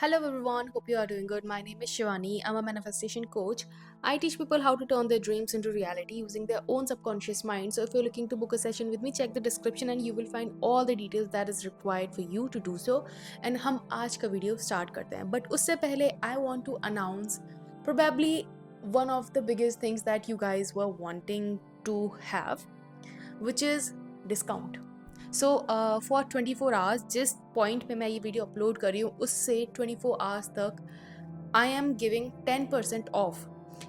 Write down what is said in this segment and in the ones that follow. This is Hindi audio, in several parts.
Hello everyone, hope you are doing good. My name is Shivani. I'm a manifestation coach. I teach people how to turn their dreams into reality using their own subconscious mind. So if you're looking to book a session with me, check the description and you will find all the details that is required for you to do so. And हम आज का वीडियो स्टार्ट करते हैं. But उससे पहले I want to announce probably one of the biggest things that you guys were wanting to have, which is discount. So for 24 hours जिस पॉइंट पे मैं ये वीडियो अपलोड कर रही हूँ उससे 24 आवर्स तक आई एम गिविंग 10% ऑफ.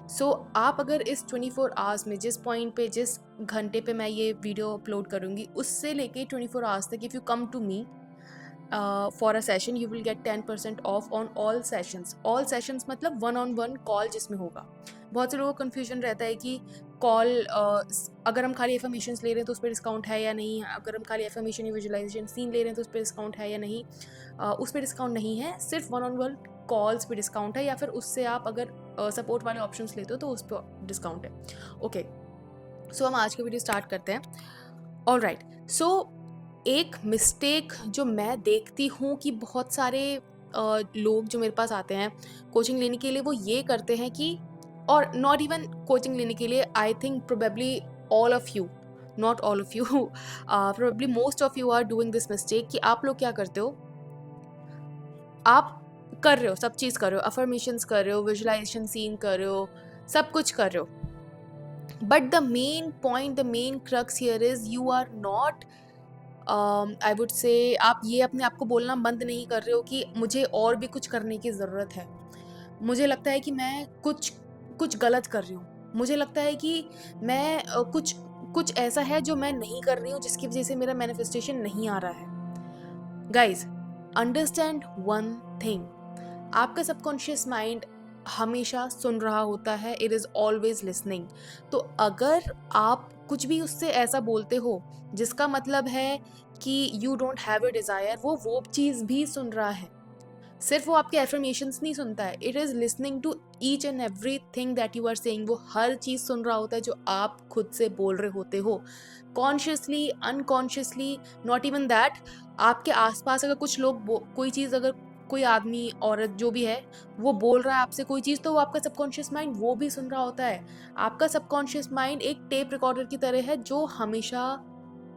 सो आप अगर इस 24 आवर्स में जिस पॉइंट पे जिस घंटे पे मैं ये वीडियो अपलोड करूँगी उससे लेके 24 आवर्स तक, if you come to me for a session you will get 10% off on all sessions. All sessions मतलब वन ऑन वन कॉल जिसमें होगा. बहुत से लोगों को कन्फ्यूजन रहता है कि कॉल अगर हम खाली एफर्मेशंस ले रहे हैं तो उस पर डिस्काउंट है या नहीं, अगर हम खाली एफर्मेशन या विजुअलाइजेशन सीन ले रहे हैं तो उस पर डिस्काउंट है या नहीं. उस पर डिस्काउंट नहीं है, सिर्फ वन ऑन वन कॉल्स पे डिस्काउंट है, या फिर उससे आप अगर सपोर्ट वाले ऑप्शंस लेते हो तो उस पर डिस्काउंट है. ओके, सो हम आज का वीडियो स्टार्ट करते हैं. ऑल राइट, सो एक मिस्टेक जो मैं देखती हूँ कि बहुत सारे लोग जो मेरे पास आते हैं कोचिंग लेने के लिए वो ये करते हैं कि, और नॉट इवन कोचिंग लेने के लिए, I think probably all of you, not all of you, probably most of you are doing this mistake कि आप लोग क्या करते हो, आप कर रहे हो, सब चीज़ कर रहे हो, अफर्मेशंस कर रहे हो, विजुअलाइजेशन सीन कर रहे हो, सब कुछ कर रहे हो, but the main point, the main crux here is you are not, I would say, आप ये अपने आप को बोलना बंद नहीं कर रहे हो कि मुझे और भी कुछ करने की ज़रूरत है. मुझे लगता है कि मैं कुछ कुछ गलत कर रही हूँ. मुझे लगता है कि मैं कुछ कुछ ऐसा है जो मैं नहीं कर रही हूँ जिसकी वजह से मेरा मैनिफेस्टेशन नहीं आ रहा है. गाइज, अंडरस्टैंड वन थिंग, आपका सबकॉन्शियस माइंड हमेशा सुन रहा होता है. It is always listening. तो अगर आप कुछ भी उससे ऐसा बोलते हो जिसका मतलब है कि you don't have a desire, वो चीज़ भी सुन रहा है. सिर्फ वो आपके एफर्मेशंस नहीं सुनता है, it is listening to each and every thing that you are saying. वो हर चीज़ सुन रहा होता है जो आप खुद से बोल रहे होते हो, consciously, unconsciously, not even that. आपके आसपास अगर कुछ लोग कोई चीज़, अगर कोई आदमी, औरत, जो भी है, वो बोल रहा है आपसे कोई चीज़, तो वो आपका सबकॉन्शियस माइंड वो भी सुन रहा होता है. आपका सबकॉन्शियस माइंड एक टेप रिकॉर्डर की तरह है जो हमेशा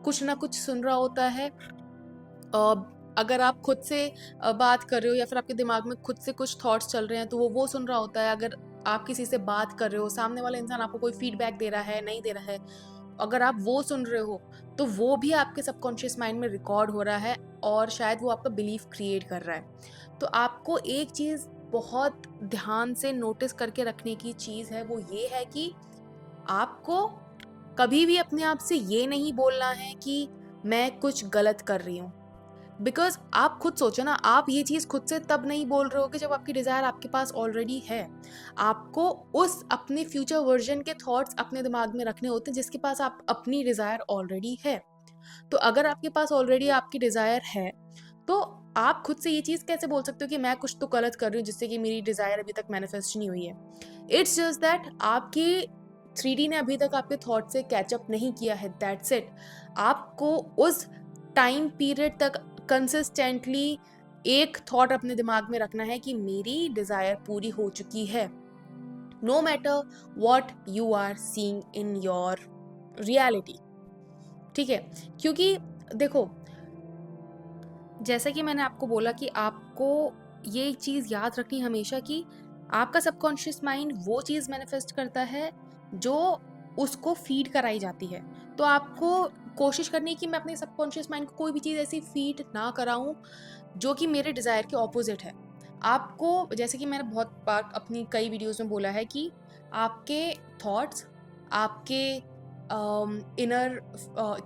कुछ ना कुछ सुन रहा होता है. अगर आप खुद से बात कर रहे हो या फिर आपके दिमाग में खुद से कुछ थॉट्स चल रहे हैं तो वो सुन रहा होता है. अगर आप किसी से बात कर रहे हो, सामने वाला इंसान आपको कोई फीडबैक दे रहा है, नहीं दे रहा है, अगर आप वो सुन रहे हो तो वो भी आपके सबकॉन्शियस माइंड में रिकॉर्ड हो रहा है और शायद वो आपका बिलीफ क्रिएट कर रहा है. तो आपको एक चीज़ बहुत ध्यान से नोटिस करके रखने की चीज़ है, वो ये है कि आपको कभी भी अपने आप से ये नहीं बोलना है कि मैं कुछ गलत कर रही हूँ. बिकॉज आप खुद सोचो ना, आप ये चीज़ खुद से तब नहीं बोल रहे हो कि जब आपकी डिज़ायर आपके पास ऑलरेडी है. आपको उस अपने फ्यूचर वर्जन के थॉट्स अपने दिमाग में रखने होते हैं जिसके पास आप अपनी डिज़ायर ऑलरेडी है. तो अगर आपके पास ऑलरेडी आपकी डिज़ायर है तो आप खुद से ये चीज़ कैसे बोल सकते हो कि मैं कुछ तो गलत कर रही हूँ जिससे कि मेरी डिज़ायर अभी तक मैनिफेस्ट नहीं हुई है. इट्स जस्ट दैट आपकी 3D ने अभी तक आपके थॉट से कैचअप नहीं किया है, दैट्स इट. आपको उस टाइम पीरियड तक कंसिस्टेंटली एक थॉट अपने दिमाग में रखना है कि मेरी डिज़ायर पूरी हो चुकी है, no matter what you are seeing in your reality. ठीक है, क्योंकि देखो, जैसा कि मैंने आपको बोला कि आपको ये चीज़ याद रखनी हमेशा कि आपका सबकॉन्शियस माइंड वो चीज़ मैनिफेस्ट करता है जो उसको फीड कराई जाती है. तो आपको कोशिश करनी है कि मैं अपने सबकॉन्शियस माइंड को कोई भी चीज़ ऐसी फीड ना कराऊं जो कि मेरे डिज़ायर के ऑपोजिट है. आपको, जैसे कि मैंने बहुत बार अपनी कई वीडियोस में बोला है कि आपके थॉट्स, आपके इनर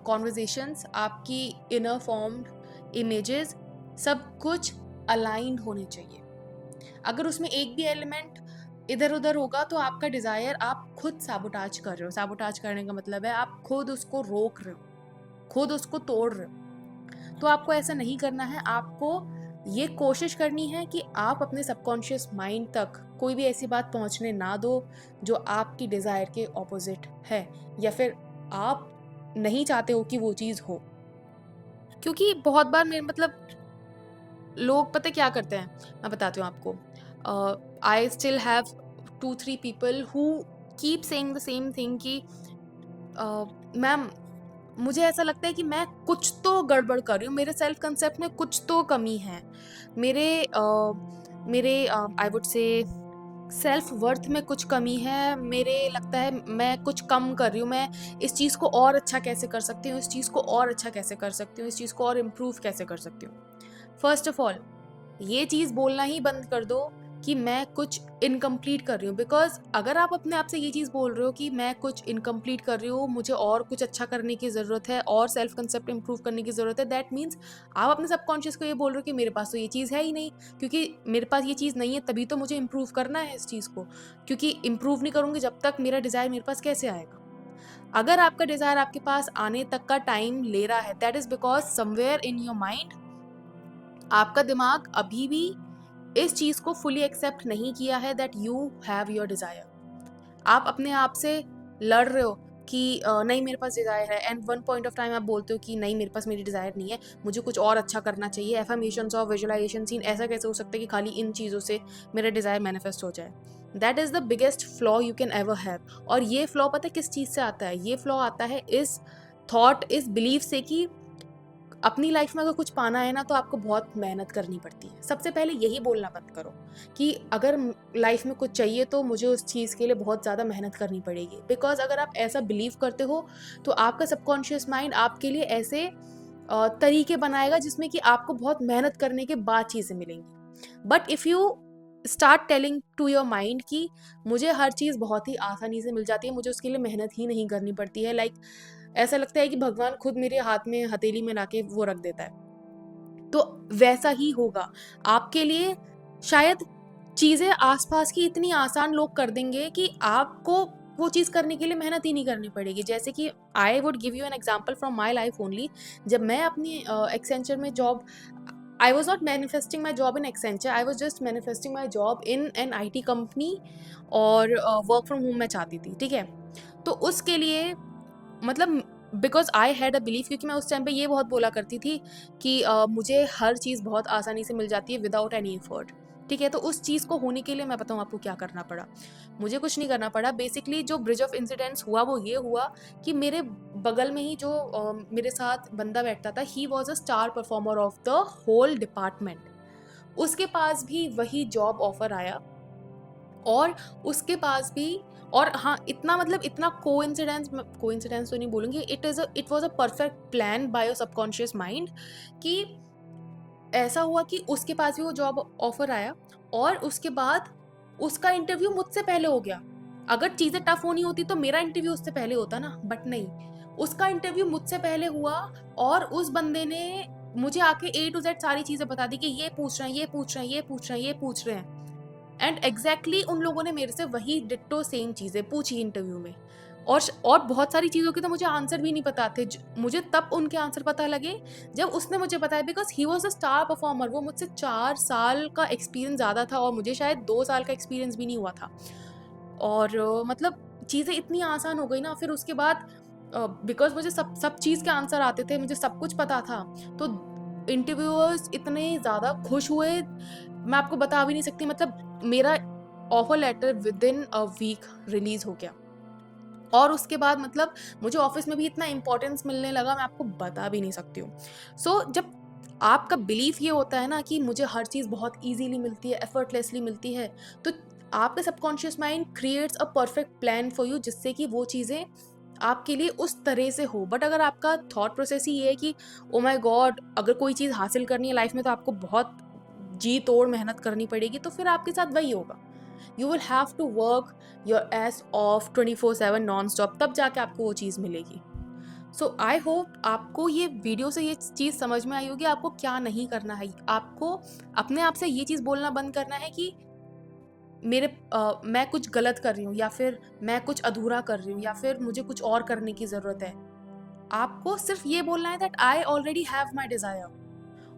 कॉन्वर्जेशंस, आपकी इनर फॉर्म्ड इमेजेस, सब कुछ अलाइंड होने चाहिए. अगर उसमें एक भी एलिमेंट इधर उधर होगा तो आपका डिज़ायर आप खुद साबोटाज कर रहे हो. साबोटाज करने का मतलब है आप खुद उसको रोक रहे हो, खुद उसको तोड़ रहे हो. तो आपको ऐसा नहीं करना है. आपको ये कोशिश करनी है कि आप अपने सबकॉन्शियस माइंड तक कोई भी ऐसी बात पहुंचने ना दो जो आपकी डिज़ायर के ऑपोजिट है या फिर आप नहीं चाहते हो कि वो चीज़ हो. क्योंकि बहुत बार मेरे मतलब लोग पता है क्या करते हैं? मैं बताती हूँ आपको। I still have 2-3 people who keep saying the same thing कि मैम, मुझे ऐसा लगता है कि मैं कुछ तो गड़बड़ कर रही हूँ, मेरे सेल्फ कंसेप्ट में कुछ तो कमी है। मेरे मेरे आई वुड से सेल्फ वर्थ में कुछ कमी है, मेरे लगता है मैं कुछ कम कर रही हूँ, मैं इस चीज़ को और अच्छा कैसे कर सकती हूँ, इस चीज़ को और अच्छा कैसे कर सकती हूँ, इस चीज़ को और इम्प्रूव कैसे कर सकती हूँ। फर्स्ट ऑफ ऑल, ये चीज़ बोलना ही बंद कर दो कि मैं कुछ इनकम्प्लीट कर रही हूँ, बिकॉज़ अगर आप अपने आप से ये चीज़ बोल रहे हो कि मैं कुछ इनकम्प्लीट कर रही हूँ, मुझे और कुछ अच्छा करने की ज़रूरत है और सेल्फ कंसेप्ट इम्प्रूव करने की ज़रूरत है, दैट मीन्स आप अपने सबकॉन्शियस को ये बोल रहे हो कि मेरे पास तो ये चीज़ है ही नहीं, क्योंकि मेरे पास ये चीज़ नहीं है तभी तो मुझे इम्प्रूव करना है इस चीज़ को, क्योंकि इम्प्रूव नहीं करूँगी जब तक मेरा डिज़ायर मेरे पास कैसे आएगा? अगर आपका डिज़ायर आपके पास आने तक का टाइम ले रहा है, that is because somewhere in your mind आपका दिमाग अभी भी इस चीज़ को फुली एक्सेप्ट नहीं किया है that you have your desire. आप अपने आप से लड़ रहे हो कि नहीं मेरे पास डिज़ायर है, and one point of time आप बोलते हो कि नहीं मेरे पास मेरी डिज़ायर नहीं है, मुझे कुछ और अच्छा करना चाहिए। एफर्मेशंस और विजुअलाइजेशन सीन ऐसा कैसे हो सकता है कि खाली इन चीज़ों से मेरा डिज़ायर मैनिफेस्ट हो जाए? That is the biggest flaw you can ever have. और ये फ्लॉ पता है किस चीज़ से आता है? ये फ्लॉ आता है इस थॉट, इस बिलीफ से कि अपनी लाइफ में अगर कुछ पाना है ना तो आपको बहुत मेहनत करनी पड़ती है। सबसे पहले यही बोलना बंद करो कि अगर लाइफ में कुछ चाहिए तो मुझे उस चीज़ के लिए बहुत ज़्यादा मेहनत करनी पड़ेगी। बिकॉज़ अगर आप ऐसा बिलीव करते हो तो आपका सबकॉन्शियस माइंड आपके लिए ऐसे तरीके बनाएगा जिसमें कि आपको बहुत मेहनत करने के बाद चीज़ें मिलेंगी। But if you start telling to your mind कि मुझे हर चीज़ बहुत ही आसानी से मिल जाती है, मुझे उसके लिए मेहनत ही नहीं करनी पड़ती है, लाइक ऐसा लगता है कि भगवान खुद मेरे हाथ में हथेली में लाके वो रख देता है। तो वैसा ही होगा आपके लिए। शायद चीज़ें आस-पास की इतनी आसान लोग कर देंगे कि आपको वो चीज़ करने के लिए मेहनत ही नहीं करनी पड़ेगी। जैसे कि I would give you an example from my life only. जब मैं अपनी एक्सेंचर में job, I was not manifesting my job in Accenture, I was just manifesting my job in an IT company, और वर्क फ्रॉम होम मैं चाहती थी, ठीक है? तो उसके लिए मतलब because I had a belief, क्योंकि मैं उस टाइम पे ये बहुत बोला करती थी कि मुझे हर चीज़ बहुत आसानी से मिल जाती है विदाउट एनी एफर्ट, ठीक है? तो उस चीज़ को होने के लिए मैं बताऊँ आपको क्या करना पड़ा। मुझे कुछ नहीं करना पड़ा, बेसिकली जो ब्रिज ऑफ इंसिडेंट्स हुआ वो ये हुआ कि मेरे बगल में ही जो मेरे साथ बंदा बैठता था, he was a star performer of the whole department. उसके पास भी वही जॉब ऑफर आया, और उसके पास भी, और हाँ, इतना मतलब इतना कोइंसिडेंस तो नहीं बोलूँगी, it was a perfect plan by your subconscious mind कि ऐसा हुआ कि उसके पास भी वो जॉब ऑफर आया, और उसके बाद उसका इंटरव्यू मुझसे पहले हो गया। अगर चीज़ें टफ होनी होती तो मेरा इंटरव्यू उससे पहले होता ना, बट नहीं, उसका इंटरव्यू मुझसे पहले हुआ, और उस बंदे ने मुझे आके ए टू ज़ेड सारी चीज़ें बता दी कि ये पूछ रहे हैं, ये पूछ रहे हैं, ये पूछ रहे हैं, ये पूछ रहे हैं। एंड एग्जैक्टली उन लोगों ने मेरे से वही डिट्टो सेम चीज़ें पूछी इंटरव्यू में, और बहुत सारी चीज़ों के तो मुझे आंसर भी नहीं पता थे। मुझे तब उनके आंसर पता लगे जब उसने मुझे बताया, because he was a star performer. वो मुझसे 4 साल का एक्सपीरियंस ज़्यादा था और मुझे शायद 2 साल का एक्सपीरियंस भी नहीं हुआ था। और मतलब चीज़ें इतनी आसान हो गई ना फिर उसके बाद, बिकॉज मुझे सब सब चीज़ के आंसर आते थे, मुझे सब कुछ पता था। तो इंटरव्यूअर्स इतने ज़्यादा खुश हुए, मैं आपको बता भी नहीं सकती। मतलब मेरा offer letter within a week release हो गया, और उसके बाद मतलब मुझे ऑफ़िस में भी इतना इम्पोर्टेंस मिलने लगा, मैं आपको बता भी नहीं सकती हूँ। जब आपका बिलीफ ये होता है ना कि मुझे हर चीज़ बहुत ईज़िली मिलती है, एफर्टलेसली मिलती है, तो आपका subconscious mind creates a perfect plan for you, जिससे कि वो चीज़ें आपके लिए उस तरह से हो। बट अगर आपका थॉट प्रोसेस ही ये है कि ओह माय गॉड, अगर कोई चीज़ हासिल करनी है लाइफ़ में तो आपको बहुत जी तोड़ मेहनत करनी पड़ेगी, तो फिर आपके साथ वही होगा। You will have to work your ass off 24/7 non stop, तब जाके आपको वो चीज़ मिलेगी। सो आई होप आपको ये वीडियो से ये चीज़ समझ में आई होगी, आपको क्या नहीं करना है। आपको अपने आप से ये चीज़ बोलना बंद करना है कि मैं कुछ गलत कर रही हूँ, या फिर मैं कुछ अधूरा कर रही हूँ, या फिर मुझे कुछ और करने की ज़रूरत है। आपको सिर्फ ये बोलना है that I already have my desire,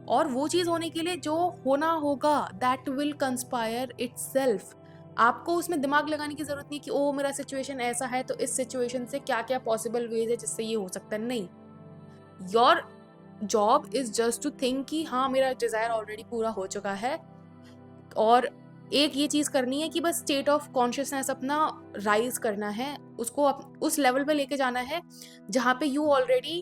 और वो चीज़ होने के लिए जो होना होगा दैट विल कंस्पायर इटसेल्फ। आपको उसमें दिमाग लगाने की ज़रूरत नहीं कि ओह मेरा सिचुएशन ऐसा है तो इस सिचुएशन से क्या-क्या पॉसिबल वेज़ है जिससे ये हो सकता है, नहीं। Your job is just to think कि हाँ, मेरा डिज़ायर ऑलरेडी पूरा हो चुका है, और एक ये चीज़ करनी है कि बस स्टेट ऑफ कॉन्शियसनेस अपना राइज़ करना है, उसको उस लेवल पे लेके जाना है जहाँ पे यू ऑलरेडी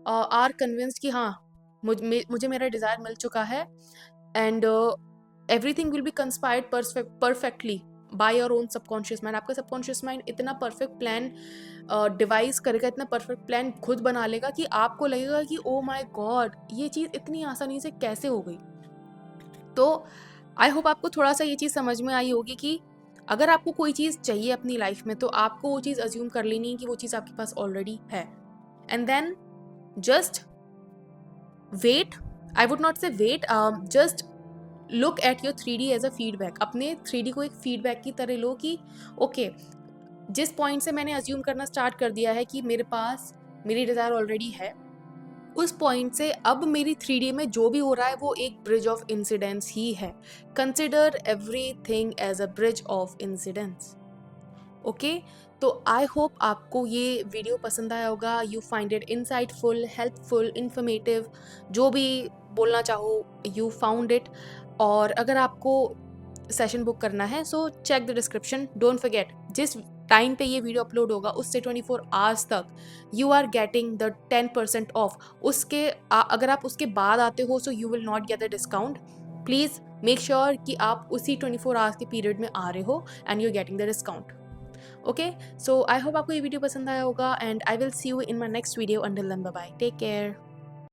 आर कन्विंस्ड कि हाँ, मुझे मेरा डिज़ायर मिल चुका है, and everything will be conspired perfectly by your own subconscious mind. आपका सबकॉन्शियस माइंड इतना परफेक्ट प्लान डिवाइस करेगा, इतना परफेक्ट प्लान खुद बना लेगा कि आपको लगेगा कि ओ माय गॉड, ये चीज़ इतनी आसानी से कैसे हो गई। तो आई होप आपको थोड़ा सा ये चीज़ समझ में आई होगी कि अगर आपको कोई चीज़ चाहिए अपनी लाइफ में, तो आपको वो चीज़ अज्यूम कर लेनी है कि वो चीज़ आपके पास ऑलरेडी है, and then just wait. I would not say wait, just look at your 3D as a feedback. अपने 3D को एक फीडबैक की तरह लो कि ओके, जिस पॉइंट से मैंने अज्यूम करना स्टार्ट कर दिया है कि मेरे पास मेरी डिज़ायर ऑलरेडी है, उस पॉइंट से अब मेरी 3D में जो भी हो रहा है वो एक ब्रिज ऑफ इंसिडेंस ही है। Consider everything as a bridge of incidence. Okay, तो आई होप आपको ये वीडियो पसंद आया होगा। You find it insightful, helpful, informative, जो भी बोलना चाहो यू फाउंड इट। और अगर आपको सेशन बुक करना है so check the description. Don't forget, जिस टाइम पे ये वीडियो अपलोड होगा उससे 24 आवर्स तक you are getting the 10% off. अगर आप उसके बाद आते हो so you will not get the discount. Please make sure कि आप उसी 24 आवर्स के पीरियड में आ रहे हो and you are getting the discount. Okay, so I hope आपको ये वीडियो पसंद आया होगा, and I will see you in my next video. Until then, bye bye, take care.